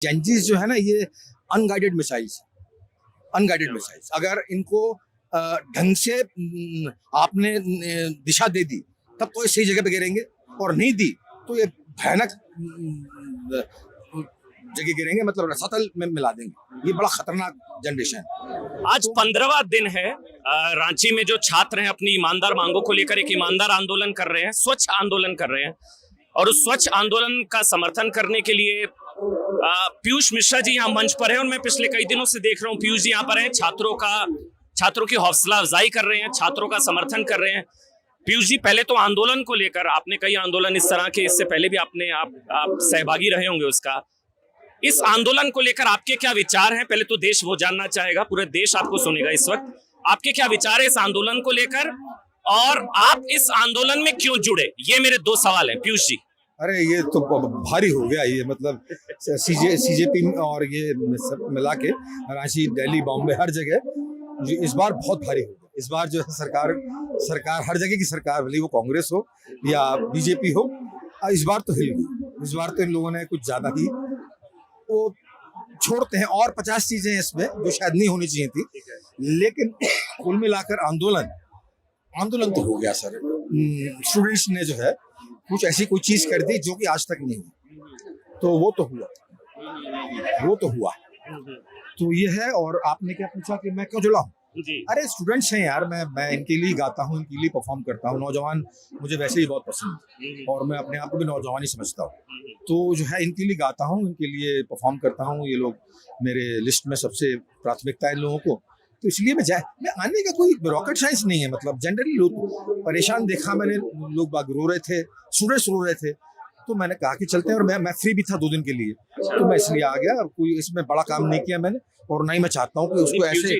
Gen Zs जो है ना, ये अनगाइडेड मिसाइल्स अगर इनको ढंग से आपने दिशा दे दी तब तो ये सही जगह पे गिरेंगे, और नहीं दी तो ये भयानक जगह गिरेंगे, मतलब रसातल में मिला देंगे। ये बड़ा खतरनाक जनरेशन है। आज 15वां दिन है। रांची में जो छात्र हैं अपनी ईमानदार मांगों को लेकर एक ईमानदार आंदोलन कर रहे हैं, स्वच्छ आंदोलन कर रहे हैं, और उस स्वच्छ आंदोलन का समर्थन करने के लिए पीयूष मिश्रा जी यहाँ मंच पर है। और मैं पिछले कई दिनों से देख रहा हूँ पीयूष जी यहाँ पर हैं, छात्रों की हौसला अफजाई कर रहे हैं, छात्रों का समर्थन कर रहे हैं। पीयूष जी, पहले तो आंदोलन को लेकर आपने कई आंदोलन इस तरह के, इससे पहले भी आप सहभागी रहे होंगे उसका, इस आंदोलन को लेकर आपके क्या विचार हैं? पहले तो देश वो जानना चाहेगा, पूरे देश आपको सुनेगा इस वक्त। आपके क्या विचार है इस आंदोलन को लेकर, और आप इस आंदोलन में क्यों जुड़े? ये मेरे दो सवाल हैं पीयूष जी। अरे ये तो भारी हो गया, ये मतलब सीजेपी और ये सब मिला के रांची, दिल्ली, बॉम्बे, हर जगह इस बार बहुत भारी हो गया। इस बार जो है सरकार हर जगह की सरकार, भले वो कांग्रेस हो या बीजेपी हो, इस बार तो हिल गई। इस बार तो इन लोगों ने कुछ ज्यादा ही वो छोड़ते हैं, और 50 चीजें हैं इसमें जो शायद नहीं होनी चाहिए थी, लेकिन कुल मिलाकर आंदोलन तो हो गया सर। स्टूडेंट्स ने जो है कुछ ऐसी कोई चीज कर दी जो कि आज तक नहीं हुई, तो वो तो हुआ। तो ये है। और आपने क्या पूछा कि मैं क्यों जुड़ा हूँ? अरे स्टूडेंट्स हैं यार, मैं इनके लिए गाता हूँ, इनके लिए परफॉर्म करता हूँ। नौजवान मुझे वैसे ही बहुत पसंद है, और मैं अपने आप को भी नौजवान ही समझता हूँ। तो जो है इनके लिए गाता हूँ, इनके लिए परफॉर्म करता हूँ। ये लोग मेरे लिस्ट में सबसे प्राथमिकता है इन लोगों को, तो इसलिए मैं आने का कोई रॉकेट साइंस नहीं है। मतलब जनरली लोग परेशान देखा मैंने, लोग बाग रो रहे थे, स्टूडेंट्स रो रहे थे, तो मैंने कहा कि चलते हैं। और मैं फ्री भी था 2 दिन के लिए, तो मैं इसलिए आ गया। कोई इसमें बड़ा काम नहीं किया मैंने, और नहीं मैं चाहता हूँ कि उसको ऐसे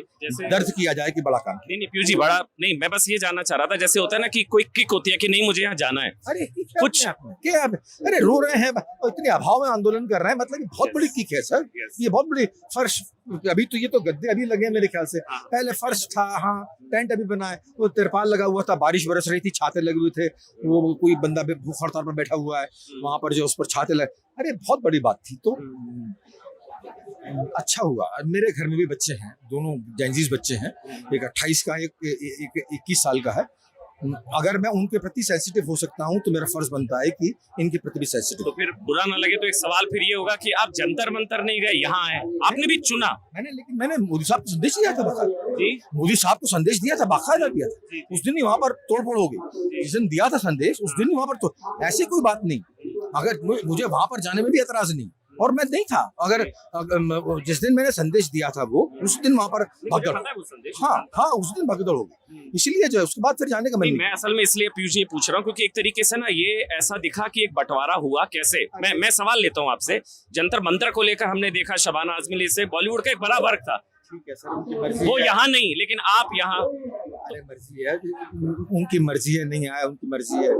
दर्ज किया जाए कि बड़ा काम। नहीं पीयूष जी, बड़ा नहीं, मैं बस ये जानना चाह रहा था, जैसे होता है ना कि कोई किक होती है कि नहीं मुझे यहाँ जाना है। अरे कुछ क्या, अरे रो रहे हैं, इतने अभाव में आंदोलन कर रहे हैं, मतलब बहुत बड़ी किक है सर। ये बहुत बड़ी फर्श, अभी तो ये तो गद्दे अभी लगे हैं मेरे ख्याल से, पहले फर्श था। हाँ, टेंट अभी बना है, वो तिरपाल लगा हुआ था, बारिश बरस रही थी, छाते लगे हुए थे, वो कोई बंदा भूख हड़ताल पर बैठा हुआ है वहां पर, जो उस पर छाते लगे। अरे बहुत बड़ी बात थी। तो अच्छा हुआ। मेरे घर में भी बच्चे हैं, दोनों जेंजीज बच्चे हैं, एक 28 का, एक 21 साल का है। अगर मैं उनके प्रति सेंसिटिव हो सकता हूं तो मेरा फर्ज बनता है कि इनके प्रति भी सेंसिटिव। तो फिर बुरा ना लगे तो एक सवाल फिर ये होगा कि आप जंतर मंतर नहीं गए, यहाँ आए, आपने भी चुना। लेकिन मैंने मोदी साहब को संदेश दिया था बाकायदा। मोदी साहब को संदेश दिया था, बाकायदा दिया था। उस दिन ही वहां पर तोड़फोड़ हो गई। जिस दिन दिया था संदेश, उस दिन ही वहां पर, तो ऐसी कोई बात नहीं। अगर मुझे वहां पर जाने में भी एतराज नहीं, और मैं नहीं था। अगर जिस दिन मैंने संदेश दिया था वो, उस दिन वहां पर भगदड़। हाँ, उस दिन भगदड़ होगी, इसलिए जो है उसके बाद फिर जाने का मन नहीं। मैं असल में इसलिए पीयूष जी पूछ रहा हूँ क्योंकि एक तरीके से ना ये ऐसा दिखा कि एक बंटवारा हुआ कैसे। मैं सवाल लेता हूँ आपसे। जंतर मंतर को लेकर हमने देखा शबाना आजमी से बॉलीवुड का एक बड़ा वर्ग था, ठीक है सर, उनकी मर्जी वो यहाँ नहीं, लेकिन आप यहाँ। अरे मर्जी है, उनकी मर्जी है, नहीं आया उनकी मर्जी है,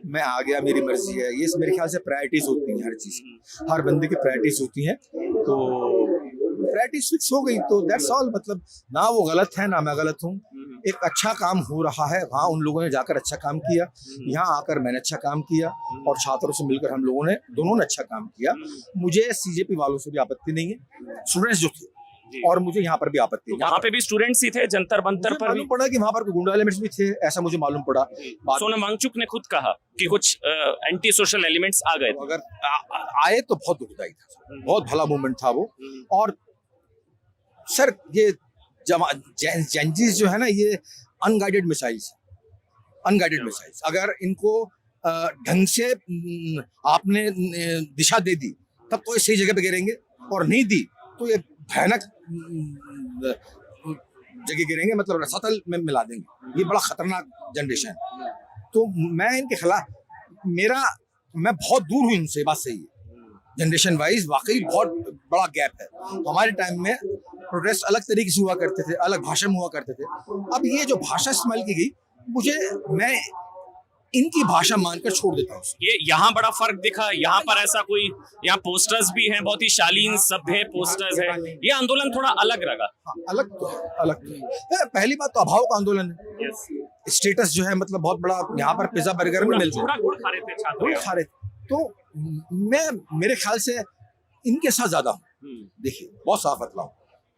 मैं आ गया, मेरी मर्जी है। ये मेरे ख्याल से प्रायोरिटीज होती हैं हर चीज की, हर बंदे की प्रायोरिटीज होती हैं। तो प्रायोरिटीज फिक्स हो गई तो दैट्स ऑल। मतलब ना वो गलत है ना मैं गलत हूँ। एक अच्छा काम हो रहा है वहाँ, उन लोगों ने जाकर अच्छा काम किया, यहाँ आकर मैंने अच्छा काम किया, और छात्रों से मिलकर हम लोगों ने, दोनों ने अच्छा काम किया। मुझे सीजेपी वालों से भी आपत्ति नहीं है, स्टूडेंट्स जो थे, और मुझे यहाँ पर भी आपत्ति है। यहाँ पे भी स्टूडेंट्स ही थे जंतर मंतर पर। मालूम पड़ा कि वहाँ पर गुंडा एलिमेंट्स भी थे, ऐसा मुझे मालूम पड़ा। सोनम वांगचुक ने खुद कहा कि कुछ एंटी सोशल एलिमेंट्स आ गए। अगर आए तो बहुत दुखदाई था, बहुत भला मूवमेंट था वो। और सर ये जेंजीज जो है ना, ये अनगाइडेड मिसाइल्स अगर इनको ढंग से आपने दिशा दे दी तब तो ये सही जगह पे गिरेंगे, और नहीं दी तो ये भयानक जगह गिरेंगे, मतलब रसातल में मिला देंगे। ये बड़ा खतरनाक जनरेशन है। तो मैं इनके खिलाफ, मैं बहुत दूर हूँ इनसे, बात सही है। जनरेशन वाइज वाकई बहुत बड़ा गैप है। हमारे टाइम में प्रोटेस्ट अलग तरीके से हुआ करते थे, अलग भाषा में हुआ करते थे। अब ये जो भाषा इस्तेमाल की गई, मैं इनकी भाषा मानकर छोड़ देता हूँ। ये यहाँ बड़ा फर्क दिखा। यहाँ पर ऐसा कोई, यहाँ पोस्टर्स भी हैं, बहुत ही शालीन सभ्य पोस्टर्स है। ये आंदोलन थोड़ा अलग लगा। अलग तो है। पहली बात तो अभाव का आंदोलन है। स्टेटस जो है, मतलब बहुत बड़ा, यहाँ पर पिज्जा बर्गर में मिलता है, गुड़ खा रहे थे। तो मेरे ख्याल से इनके साथ ज्यादा हूँ। देखिए बहुत साफ बतलाऊं,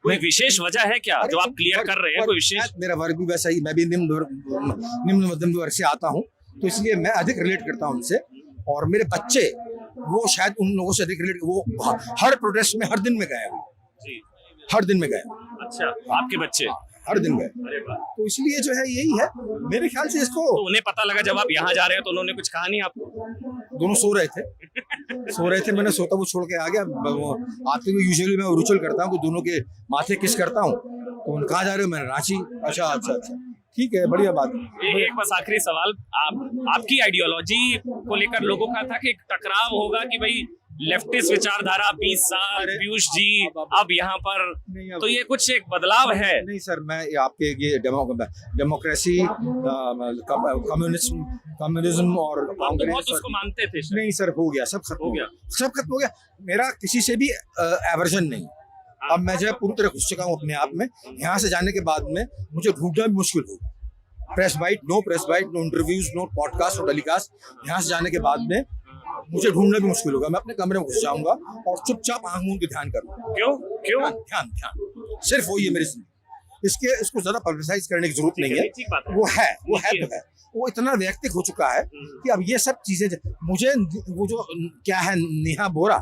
कोई विशेष वजह है क्या जो आप क्लियर कर रहे हैं? कोई विशेष? मेरा वर्ग भी वैसा ही, मैं भी निम्न मध्यम वर्ग से आता हूँ, तो इसलिए मैं अधिक रिलेट करता हूँ उनसे। और मेरे बच्चे वो शायद उन लोगों से अधिक रिलेट, वो हर प्रोटेस्ट में हर दिन में गए, हर दिन में गए। अच्छा, आपके बच्चे हर दिन गए, अरे वाह। तो इसलिए जो है यही है मेरे ख्याल से इसको। तो उन्हें पता लगा जब आप यहाँ जा रहे हैं तो उन्होंने कुछ कहा नहीं आपको? दोनों सो रहे थे, मैंने सोता वो छोड़ के आ गया। आते हुए यूजुअली मैं रुचल करता हूँ, तो दोनों के माथे किस करता हूँ, तो उन कहाँ जा रहे हो? मैंने रांची। अच्छा अच्छा अच्छा, ठीक है, बढ़िया बात है। एक बस आखिरी सवाल, आपकी आइडियोलॉजी को लेकर लोगों का था कि एक टकराव होगा कि भाई लेफ्टिस्ट विचारधारा 20 साल, पीयूष जी अब यहाँ पर, तो ये कुछ एक बदलाव है? नहीं सर, मैं आपके ये डेमोक्रेसी, कम्युनिज्म और कांग्रेस उसको मानते थे। नहीं सर, हो गया, सब खत्म हो गया, सब खत्म हो गया। मेरा किसी से भी एवर्जन नहीं। अब मैं जो है पूरी तरह घुस चुका हूँ अपने आप में। यहाँ से जाने के बाद में मुझे ढूंढना भी मुश्किल होगा। Press byte, no interviews, no podcast, no telecast. यहाँ से जाने के बाद में मुझे ढूंढना भी मुश्किल होगा। मैं अपने कमरे में घुस जाऊंगा और चुपचाप आंख मूंद के ध्यान करूंगा। क्यों? ध्यान, सिर्फ वही है मेरी जिंदगी। इसको ज्यादा पब्लिसाइज करने की जरूरत नहीं है। वो है तो है, वो इतना वैयक्तिक हो चुका है कि अब ये सब चीजें मुझे, वो जो क्या है नेहा बोरा,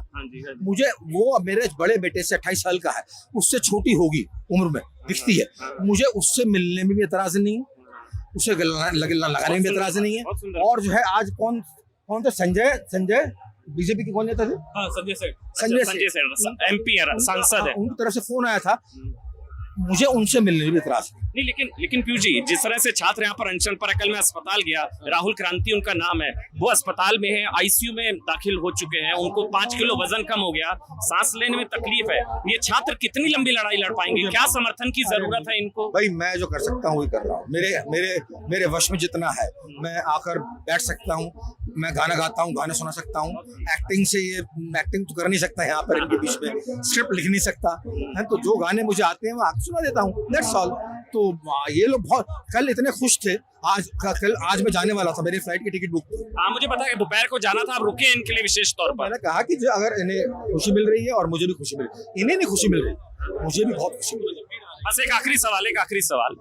मुझे वो मेरे बड़े बेटे से 28 साल का है, उससे छोटी होगी उम्र में, दिखती है। मुझे उससे मिलने में भी एतराज नहीं है, उसे लगाने में भी एतराज नहीं है। और जो है आज कौन था, संजय बीजेपी के कौन नेता थे? संजय MP सांसद है, उनकी तरफ से फोन आया था, मुझे उनसे मिलने में इतराज नहीं। लेकिन पीयूष जी, जिस तरह से छात्र यहाँ पर अनशन पर है, कल मैं अस्पताल गया, राहुल क्रांति उनका नाम है, वो अस्पताल में है, ICU में दाखिल हो चुके हैं, उनको 5 किलो वजन कम हो गया, सांस लेने में तकलीफ है। ये छात्र कितनी लंबी लड़ाई लड़ पाएंगे? क्या समर्थन की जरूरत है इनको? भाई मैं जो कर सकता हूँ वही कर रहा हूँ। मेरे वश में जितना है, मैं आकर बैठ सकता हूँ, मैं गाना गाता हूँ, गाने सुना सकता हूँ। एक्टिंग तो कर नहीं सकता यहाँ पर इनके बीच में, स्क्रिप्ट लिख नहीं सकता है, तो जो गाने मुझे आते हैं वो आपको सुना देता हूँ, दैट्स ऑल। तो ये लोग बहुत कल इतने खुश थे। आज मैं जाने वाला था, मेरी फ्लाइट की टिकट बुक थी। मुझे पता है दोपहर को जाना था, आप रुके इनके लिए विशेष तौर पर। मैंने कहा कि जो अगर इन्हें खुशी मिल रही है और मुझे भी खुशी मिल रही है, इन्हें नहीं खुशी मिल रही, मुझे भी बहुत खुशी मिल रही है। बस एक आखिरी सवाल,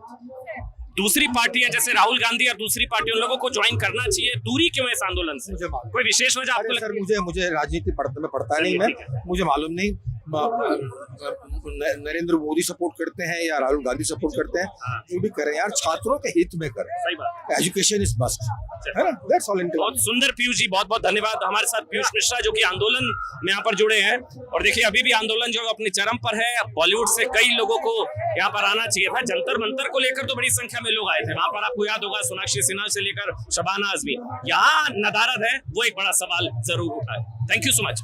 दूसरी पार्टियां जैसे राहुल गांधी और दूसरी पार्टी, उन लोगों को ज्वाइन करना चाहिए, दूरी क्यों है इस आंदोलन से? कोई विशेष वजह आपको लगती है? मुझे राजनीति में पढ़ता नहीं, मैं मुझे मालूम नहीं नरेंद्र मोदी सपोर्ट करते हैं या राहुल गांधी सपोर्ट करते हैं, जो भी करें यार, छात्रों के हित में करें। सही बात, एजुकेशन इज मस्ट, है ना? That's all. बहुत सुंदर पीयूष जी, बहुत बहुत धन्यवाद। हमारे साथ पीयूष मिश्रा जो कि आंदोलन में यहाँ पर जुड़े हैं, और देखिए अभी भी आंदोलन जो अपनी चरम पर है। बॉलीवुड से कई लोगों को यहाँ पर आना चाहिए था, जंतर मंतर को लेकर तो बड़ी संख्या में लोग आए थे, वहां पर आपको याद होगा सोनाक्षी सिन्हा से लेकर शबाना आजमी। यहाँ नदारद है, वो एक बड़ा सवाल जरूर उठा है। Thank you so much.